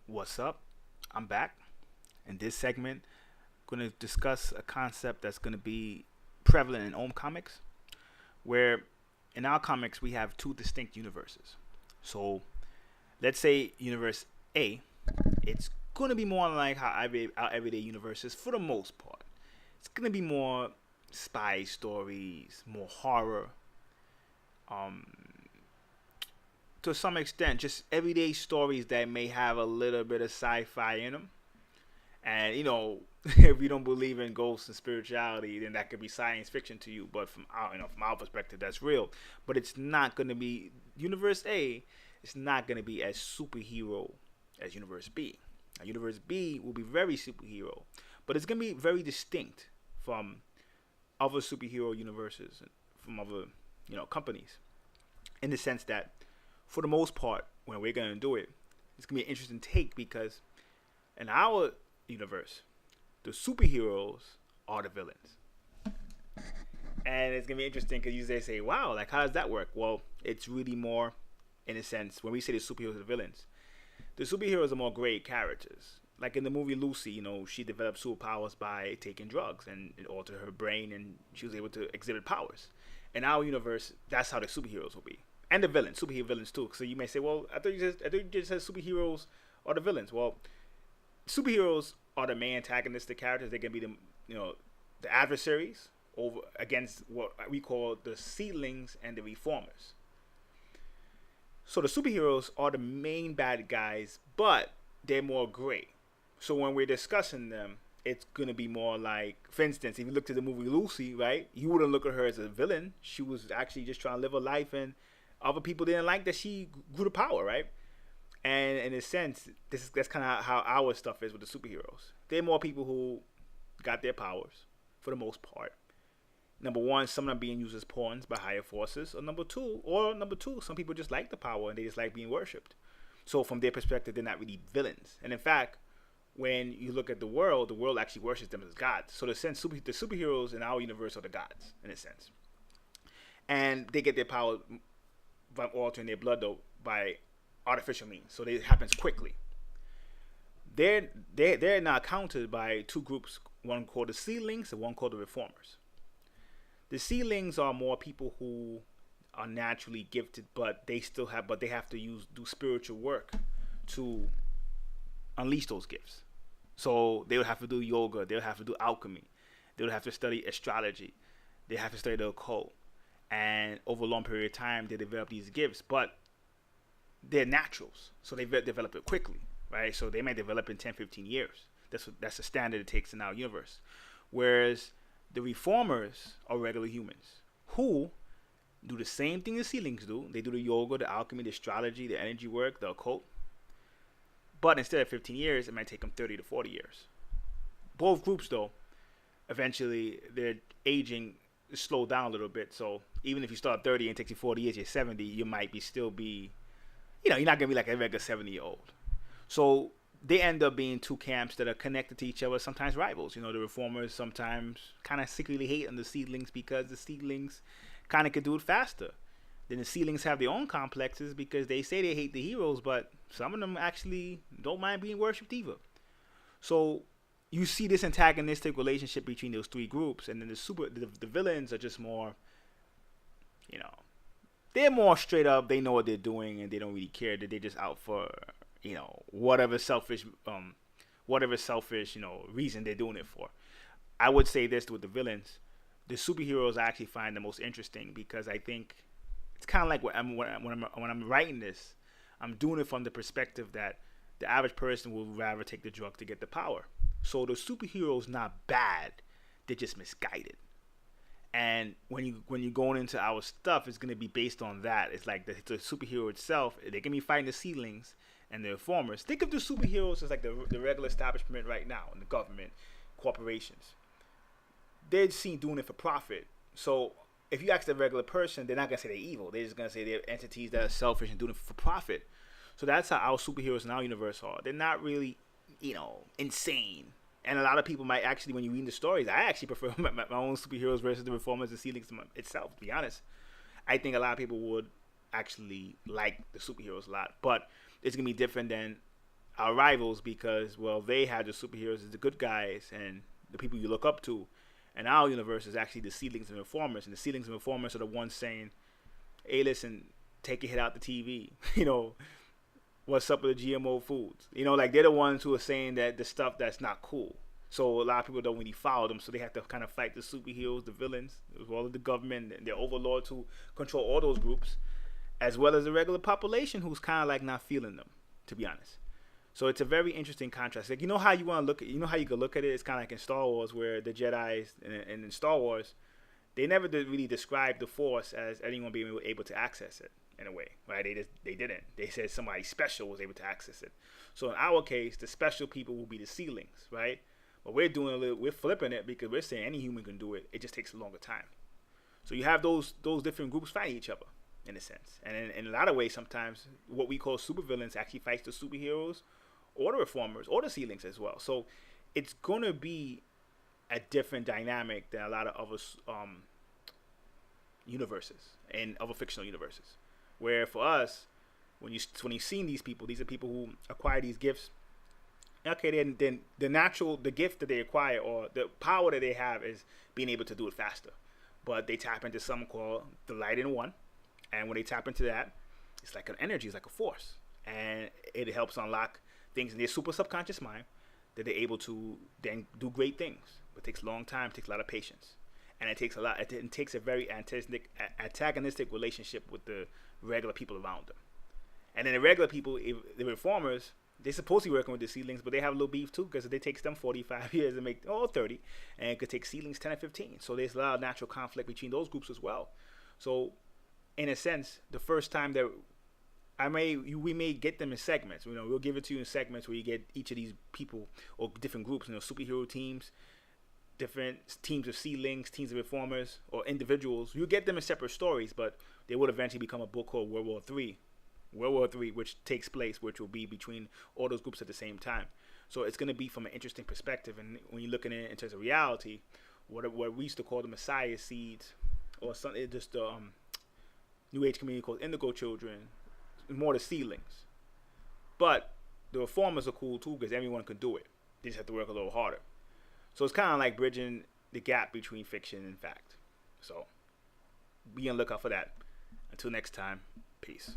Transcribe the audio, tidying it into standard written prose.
What's up? I'm back. In this segment, I'm going to discuss a concept that's going to be prevalent in AUM comics, where in our comics we have two distinct universes. So let's say universe A, it's going to be more like how our everyday universe is for the most part. It's going to be more spy stories, more horror, um, to some extent, just everyday stories that may have a little bit of sci-fi in them. And if you don't believe in ghosts and spirituality, then that could be science fiction to you. But from our perspective, that's real. But it's not going to be Universe A. It's not going to be as superhero as Universe B. Now, Universe B will be very superhero, but it's going to be very distinct from other superhero universes and from other companies, in the sense that, for the most part, when we're going to do it, it's going to be an interesting take because in our universe, the superheroes are the villains. And it's going to be interesting because you say, wow, like, how does that work? Well, it's really more, in a sense, when we say the superheroes are the villains, the superheroes are more great characters. Like in the movie Lucy, she developed superpowers by taking drugs and it altered her brain and she was able to exhibit powers. In our universe, that's how the superheroes will be. And the villains, superhero villains too. So you may say, well, I thought you just said superheroes are the villains. Well, superheroes are the main antagonistic characters. They can be the adversaries over against what we call the seedlings and the reformers. So the superheroes are the main bad guys, but they're more gray. So when we're discussing them, it's gonna be more like, for instance, if you look at the movie Lucy, right? You wouldn't look at her as a villain. She was actually just trying to live a life, and other people didn't like that she grew to power, right? And in a sense, that's kind of how our stuff is with the superheroes. They're more people who got their powers for the most part. Number one, some of them being used as pawns by higher forces, or number two, some people just like the power and they just like being worshipped. So from their perspective, they're not really villains. And in fact, when you look at the world actually worships them as gods. So the superheroes in our universe are the gods in a sense, and they get their power by altering their blood though by artificial means. So it happens quickly. They're now counted by two groups, one called the Seedlings and one called the Reformers. The Seedlings are more people who are naturally gifted, but they have to do spiritual work to unleash those gifts. So they would have to do yoga, they would have to do alchemy, they would have to study astrology, they have to study the occult, and over a long period of time they develop these gifts, but they're naturals, so they develop it quickly, right? So they may develop in 10, 15 years. That's the standard it takes in our universe. Whereas the reformers are regular humans who do the same thing the Seedlings do. They do the yoga, the alchemy, the astrology, the energy work, the occult. But instead of 15 years, it might take them 30 to 40 years. Both groups, though, eventually their aging is slowed down a little bit. So even if you start 30 and it takes you 40 years, you're 70, you might still be, you're not going to be like a regular 70-year-old. So they end up being two camps that are connected to each other, sometimes rivals. The reformers sometimes kind of secretly hate on the Seedlings because the Seedlings kind of could do it faster. Then the Seedlings have their own complexes because they say they hate the heroes, but some of them actually don't mind being worshipped either. So you see this antagonistic relationship between those three groups, and then the villains are just more, they're more straight up. They know what they're doing, and they don't really care. That they're just out for whatever selfish reason they're doing it for. I would say this with the villains: the superheroes I actually find the most interesting because I think it's kind of like when I'm writing this, I'm doing it from the perspective that the average person would rather take the drug to get the power. So the superhero's not bad; they're just misguided. And when you're going into our stuff, it's going to be based on that. It's like the superhero itself. They can be fighting the Seedlings and the reformers. Think of the superheroes as like the regular establishment right now in the government, corporations. They're seen doing it for profit. So if you ask the regular person, they're not gonna say they're evil. They're just gonna say they're entities that are selfish and doing it for profit. So that's how our superheroes in our universe are. They're not really, insane. And a lot of people might actually, when you read the stories, I actually prefer my own superheroes versus the reformers and Seedlings itself. To be honest, I think a lot of people would actually like the superheroes a lot, but it's gonna be different than our rivals because, well, they had the superheroes as the good guys and the people you look up to. And our universe is actually the Seedlings and Informers. And the Seedlings and Informers are the ones saying, hey, listen, take your head out the TV. What's up with the GMO foods? Like they're the ones who are saying that the stuff that's not cool. So a lot of people don't really follow them. So they have to kind of fight the superheroes, the villains, as well as the government and their overlords who control all those groups, as well as the regular population who's kind of like not feeling them, to be honest. So it's a very interesting contrast. Like how you want to look at, how you could look at it. It's kind of like in Star Wars, where the Jedi's and in Star Wars, they never did really describe the Force as anyone being able to access it in a way, right? They didn't. They said somebody special was able to access it. So in our case, the special people will be the Seedlings, right? But we're flipping it because we're saying any human can do it. It just takes a longer time. So you have those different groups fighting each other in a sense, and in a lot of ways, sometimes what we call supervillains actually fights the superheroes or the Reformers or the Seedlings as well. So it's gonna be a different dynamic than a lot of other universes and other fictional universes. Where for us, when you've seen these are people who acquire these gifts. Okay, then the gift that they acquire or the power that they have is being able to do it faster. But they tap into something called the light in one, and when they tap into that, it's like an energy, it's like a force, and it helps unlock things in their super subconscious mind that they're able to then do great things. But it takes a long time, it takes a lot of patience, and it takes a very antagonistic relationship with the regular people around them. And then the regular people, the Reformers, they're supposed to be working with the Seedlings, but they have a little beef too because it takes them 45 years to make 30, and it could take Seedlings 10 or 15. So there's a lot of natural conflict between those groups as well. So in a sense, the first time that we may get them in segments. We'll give it to you in segments where you get each of these people or different groups. Superhero teams, different teams of Seedlings, teams of Reformers, or individuals. You get them in separate stories, but they would eventually become a book called World War III. World War III, which takes place, which will be between all those groups at the same time. So it's going to be from an interesting perspective. And when you're looking at it in terms of reality, what we used to call the Messiah seeds, or something, just the New Age community called indigo children, more the Seedlings. But the Reformers are cool too because everyone can do it. They just have to work a little harder. So it's kind of like bridging the gap between fiction and fact. So be on the lookout for that. Until next time, peace.